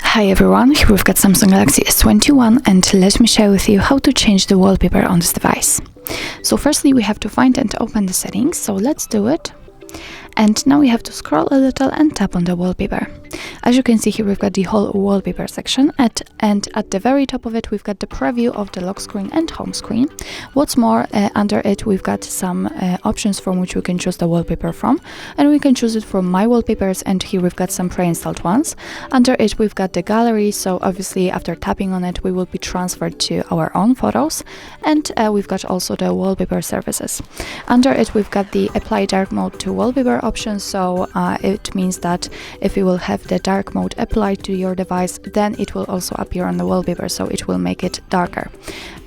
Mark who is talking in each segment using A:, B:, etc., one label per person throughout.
A: Hi everyone, here we've got Samsung Galaxy S21 and let me share with you how to change the wallpaper on this device. So firstly we have to find and open the settings, so let's do it. And now we have to scroll a little and tap on the wallpaper. As you can see here, we've got the whole wallpaper section, and at the very top of it we've got the preview of the lock screen and home screen. What's more, under it we've got some options from which we can choose the wallpaper from, and we can choose it from My Wallpapers, and here we've got some pre-installed ones. Under it we've got the gallery, so obviously after tapping on it we will be transferred to our own photos, and we've got also the wallpaper services. Under it we've got the apply dark mode to wallpaper option, so it means that if you will have the dark mode applied to your device, then it will also appear on the wallpaper, so it will make it darker.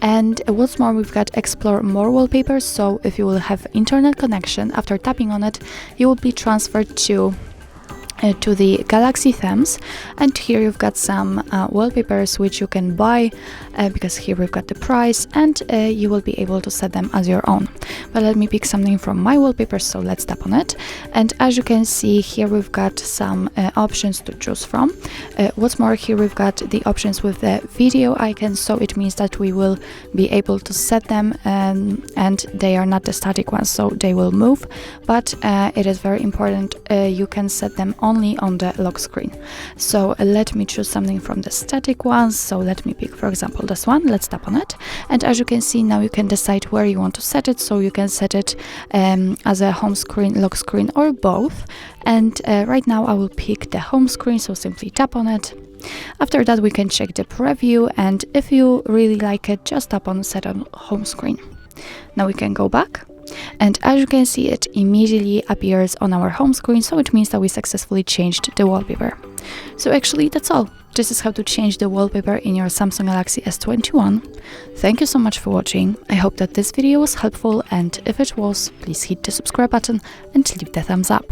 A: And what's more, we've got explore more wallpapers, so if you will have internet connection, after tapping on it you will be transferred to the Galaxy themes, and here you've got some wallpapers which you can buy, because here we've got the price, and you will be able to set them as your own. But let me pick something from My Wallpapers, so let's tap on it, and as you can see here we've got some options to choose from. What's more, here we've got the options with the video icons, so it means that we will be able to set them, and they are not the static ones, so they will move, but it is very important you can set them only on the lock screen. So let me choose something from the static ones, so let me pick for example this one. Let's tap on it, and as you can see now you can decide where you want to set it, so you can set it as a home screen, lock screen, or both. And right now I will pick the home screen, so simply tap on it. After that we can check the preview, and if you really like it, just tap on set on home screen. Now we can go back, and as you can see it immediately appears on our home screen, so it means that we successfully changed the wallpaper. So actually that's all. This is how to change the wallpaper in your Samsung Galaxy S21. Thank you so much for watching. I hope that this video was helpful, and if it was, please hit the subscribe button and leave the thumbs up.